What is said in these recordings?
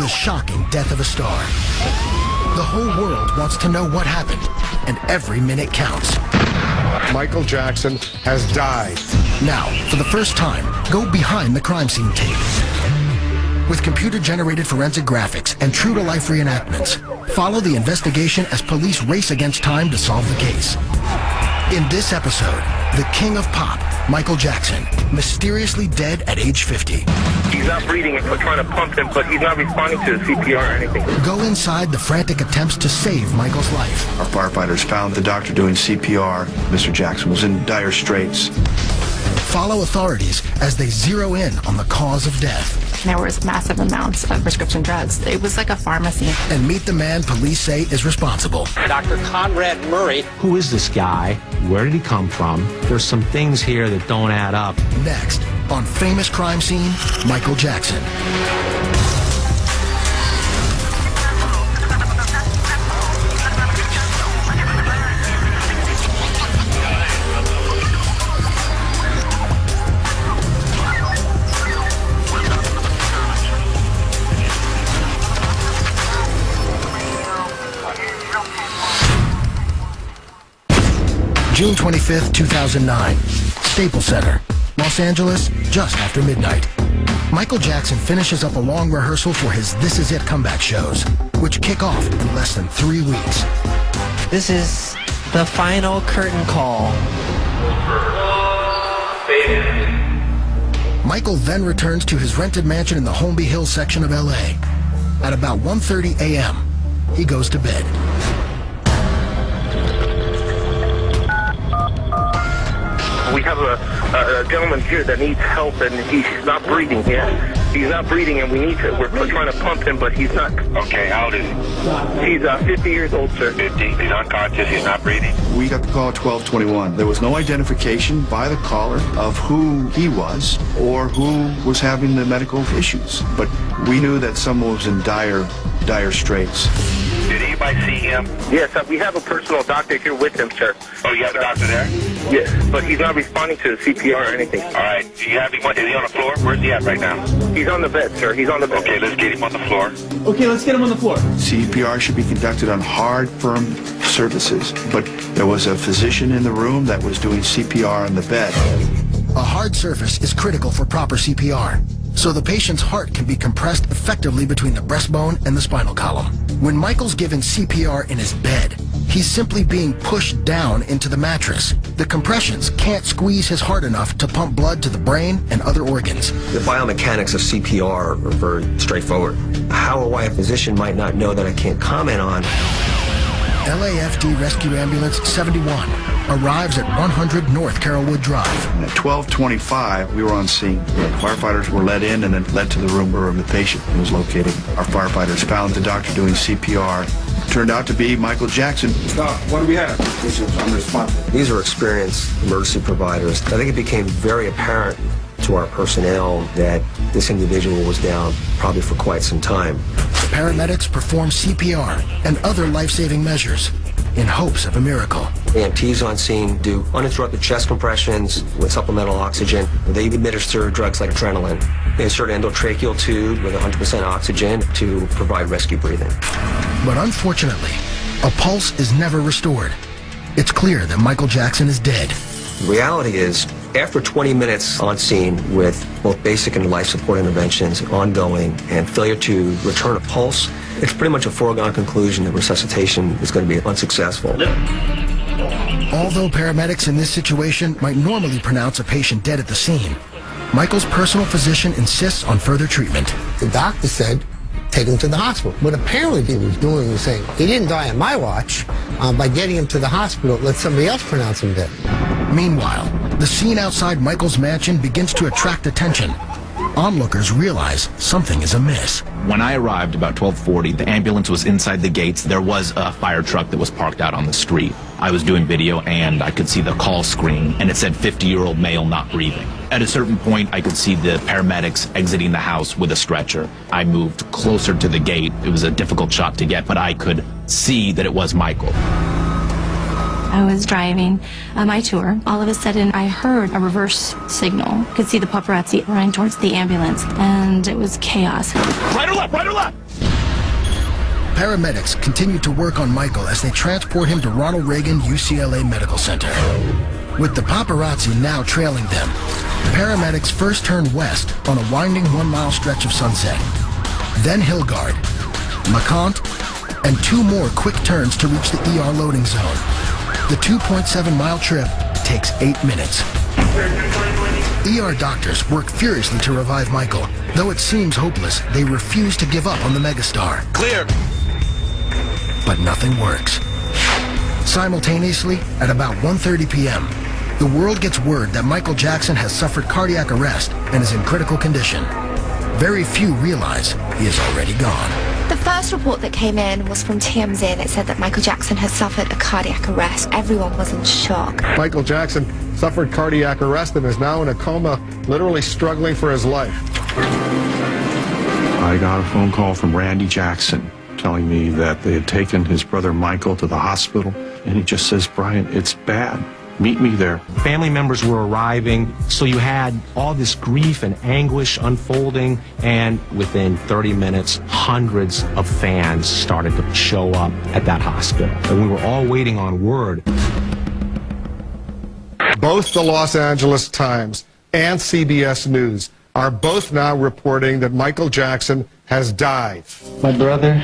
The shocking death of a star. The whole world wants to know what happened, and every minute counts. Michael Jackson has died. Now, for the first time, go behind the crime scene tape. With computer-generated forensic graphics and true-to-life reenactments, follow the investigation as police race against time to solve the case. In this episode, the king of pop, Michael Jackson, mysteriously dead at age 50. He's not breathing, and we're trying to pump him, but he's not responding to the CPR or anything. Go inside the frantic attempts to save Michael's life. Our firefighters found the doctor doing CPR. Mr. Jackson was in dire straits. Follow authorities as they zero in on the cause of death. There was massive amounts of prescription drugs. It was like a pharmacy. And meet the man police say is responsible. Dr. Conrad Murray. Who is this guy? Where did he come from? There's some things here that don't add up. Next, on Famous Crime Scene, Michael Jackson. June 25th, 2009, Staples Center, Los Angeles, just after midnight. Michael Jackson finishes up a long rehearsal for his This Is It comeback shows, which kick off in less than 3 weeks. This is the final curtain call. Michael then returns to his rented mansion in the Holmby Hills section of LA. At about 1:30 a.m., he goes to bed. We have a gentleman here that needs help, and he's not breathing. Yeah, he's not breathing, and we're trying to pump him, but he's not. Okay, how old is he? He's 50 years old, sir. 50. He's unconscious. He's not breathing. We got the call at 12:21. There was no identification by the caller of who he was or who was having the medical issues. But we knew that someone was in dire straits. Did anybody see him? Yes, we have a personal doctor here with him, sir. Oh, you have a doctor there? Yes, but he's not responding to the CPR or anything. All right. Do you have him? Is he on the floor? Where's he at right now? He's on the bed, sir. He's on the bed. Okay, let's get him on the floor. Okay, let's get him on the floor. CPR should be conducted on hard, firm surfaces, but there was a physician in the room that was doing CPR on the bed. A hard surface is critical for proper CPR, so the patient's heart can be compressed effectively between the breastbone and the spinal column. When Michael's given CPR in his bed, he's simply being pushed down into the mattress. The compressions can't squeeze his heart enough to pump blood to the brain and other organs. The biomechanics of CPR are very straightforward. How or why a physician might not know that I can't comment on. LAFD Rescue Ambulance 71 arrives at 100 North Carrollwood Drive. And at 12:25, we were on scene. Firefighters were let in and then led to the room where the patient was located. Our firefighters found the doctor doing CPR. Turned out to be Michael Jackson. Stop. What do we have? This is unresponsive. These are experienced emergency providers. I think it became very apparent to our personnel that this individual was down probably for quite some time. Paramedics perform CPR and other life-saving measures in hopes of a miracle. EMTs on scene do uninterrupted chest compressions with supplemental oxygen. They administer drugs like adrenaline. They insert an endotracheal tube with 100% oxygen to provide rescue breathing. But unfortunately, a pulse is never restored. It's clear that Michael Jackson is dead. The reality is, after 20 minutes on scene with both basic and life support interventions ongoing and failure to return a pulse, it's pretty much a foregone conclusion that resuscitation is going to be unsuccessful. Although paramedics in this situation might normally pronounce a patient dead at the scene, Michael's personal physician insists on further treatment. The doctor said, take him to the hospital. What apparently he was doing was saying, he didn't die on my watch. By getting him to the hospital, let somebody else pronounce him dead. Meanwhile, the scene outside Michael's mansion begins to attract attention. Onlookers realize something is amiss. When I arrived about 12:40, the ambulance was inside the gates. There was a fire truck that was parked out on the street. I was doing video and I could see the call screen and it said 50-year-old male not breathing. At a certain point, I could see the paramedics exiting the house with a stretcher. I moved closer to the gate. It was a difficult shot to get, but I could see that it was Michael. I was driving my tour. All of a sudden, I heard a reverse signal. Could see the paparazzi running towards the ambulance, and it was chaos. Right or left? Right or left? Paramedics continue to work on Michael as they transport him to Ronald Reagan UCLA Medical Center. With the paparazzi now trailing them, paramedics first turn west on a winding 1-mile stretch of Sunset. Then Hillgard, LeConte, and 2 more quick turns to reach the ER loading zone. The 2.7-mile trip takes 8 minutes. ER doctors work furiously to revive Michael. Though it seems hopeless, they refuse to give up on the megastar. Clear. But nothing works. Simultaneously, at about 1:30 p.m., the world gets word that Michael Jackson has suffered cardiac arrest and is in critical condition. Very few realize he is already gone. The first report that came in was from TMZ, and it said that Michael Jackson had suffered a cardiac arrest. Everyone was in shock. Michael Jackson suffered cardiac arrest and is now in a coma, literally struggling for his life. I got a phone call from Randy Jackson telling me that they had taken his brother Michael to the hospital, and he just says, "Brian, it's bad. Meet me there." Family members were arriving, so you had all this grief and anguish unfolding, and within 30 minutes, hundreds of fans started to show up at that hospital, and we were all waiting on word. Both the Los Angeles Times and CBS News are both now reporting that Michael Jackson has died. My brother,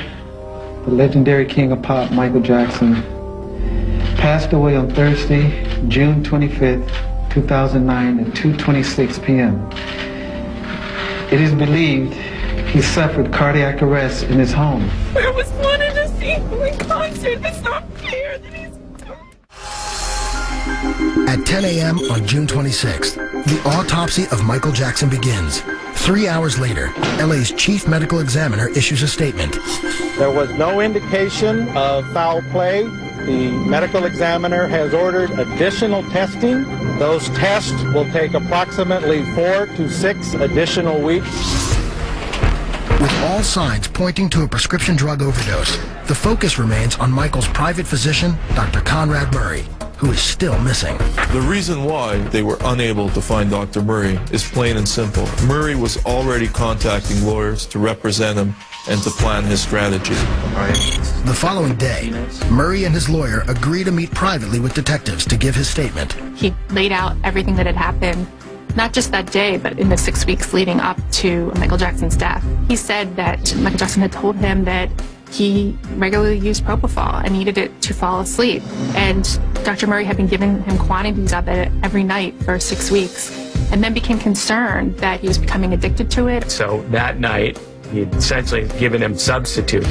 the legendary king of pop, Michael Jackson, passed away on Thursday, June 25th, 2009 at 2:26 p.m. It is believed he suffered cardiac arrest in his home. I was wanted to see him in concert. It's not fair that he's... At 10 a.m. on June 26th, the autopsy of Michael Jackson begins. 3 hours later, LA's chief medical examiner issues a statement. There was no indication of foul play. The medical examiner has ordered additional testing. Those tests will take approximately 4 to 6 additional weeks. With all signs pointing to a prescription drug overdose, the focus remains on Michael's private physician, Dr. Conrad Murray, who is still missing. The reason why they were unable to find Dr. Murray is plain and simple. Murray was already contacting lawyers to represent him and to plan his strategy. The following day, Murray and his lawyer agree to meet privately with detectives to give his statement. He laid out everything that had happened, not just that day, but in the 6 weeks leading up to Michael Jackson's death. He said that Michael Jackson had told him that he regularly used propofol and needed it to fall asleep. And Dr. Murray had been giving him quantities of it every night for 6 weeks, and then became concerned that he was becoming addicted to it. So that night, he had essentially given him substitute.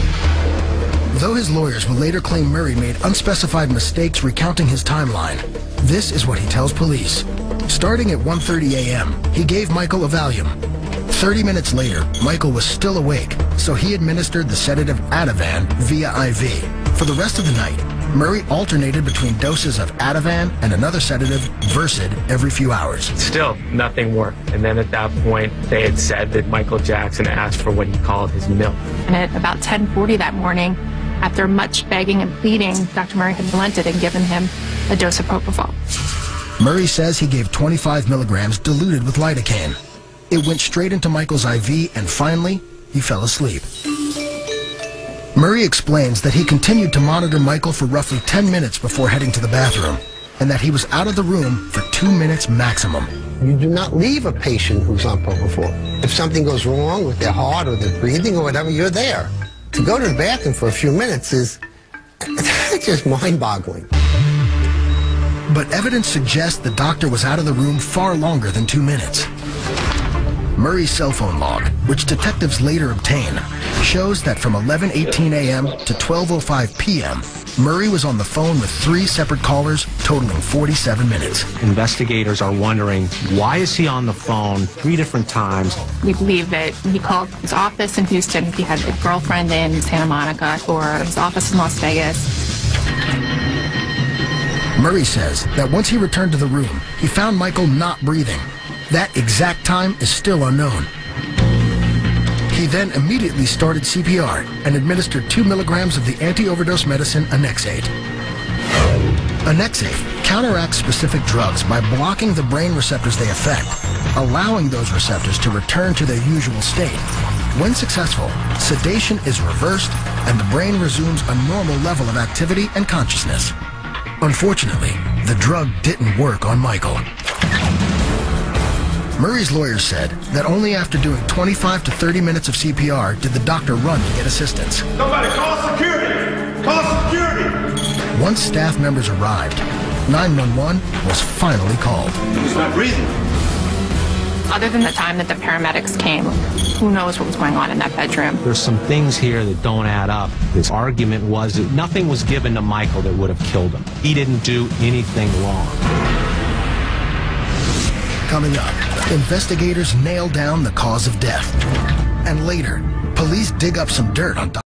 Though his lawyers will later claim Murray made unspecified mistakes recounting his timeline, this is what he tells police. Starting at 1:30 a.m., he gave Michael a Valium. 30 minutes later, Michael was still awake, so he administered the sedative Ativan via IV. For the rest of the night, Murray alternated between doses of Ativan and another sedative, Versed, every few hours. Still, nothing worked. And then at that point, they had said that Michael Jackson asked for what he called his milk. And at about 10:40 that morning, after much begging and pleading, Dr. Murray had relented and given him a dose of propofol. Murray says he gave 25 milligrams diluted with lidocaine. It went straight into Michael's IV, and finally, he fell asleep. Murray explains that he continued to monitor Michael for roughly 10 minutes before heading to the bathroom, and that he was out of the room for 2 minutes maximum. You do not leave a patient who's on propofol. If something goes wrong with their heart or their breathing or whatever, you're there. To go to the bathroom for a few minutes is just mind-boggling. But evidence suggests the doctor was out of the room far longer than 2 minutes. Murray's cell phone log, which detectives later obtain, shows that from 11:18 a.m. to 12:05 p.m., Murray was on the phone with 3 separate callers, totaling 47 minutes. Investigators are wondering, why is he on the phone 3 different times? We believe that he called his office in Houston, he had a girlfriend in Santa Monica, or his office in Las Vegas. Murray says that once he returned to the room, he found Michael not breathing. That exact time is still unknown. He then immediately started CPR and administered 2 milligrams of the anti-overdose medicine Annexate. Anexafe counteracts specific drugs by blocking the brain receptors they affect, allowing those receptors to return to their usual state. When successful, sedation is reversed and the brain resumes a normal level of activity and consciousness. Unfortunately, the drug didn't work on Michael. Murray's lawyers said that only after doing 25 to 30 minutes of CPR did the doctor run to get assistance. Somebody call security! Call security! Once staff members arrived, 911 was finally called. He's not breathing. Other than the time that the paramedics came, who knows what was going on in that bedroom? There's some things here that don't add up. This argument was that nothing was given to Michael that would have killed him. He didn't do anything wrong. Coming up, investigators nail down the cause of death. And later, police dig up some dirt on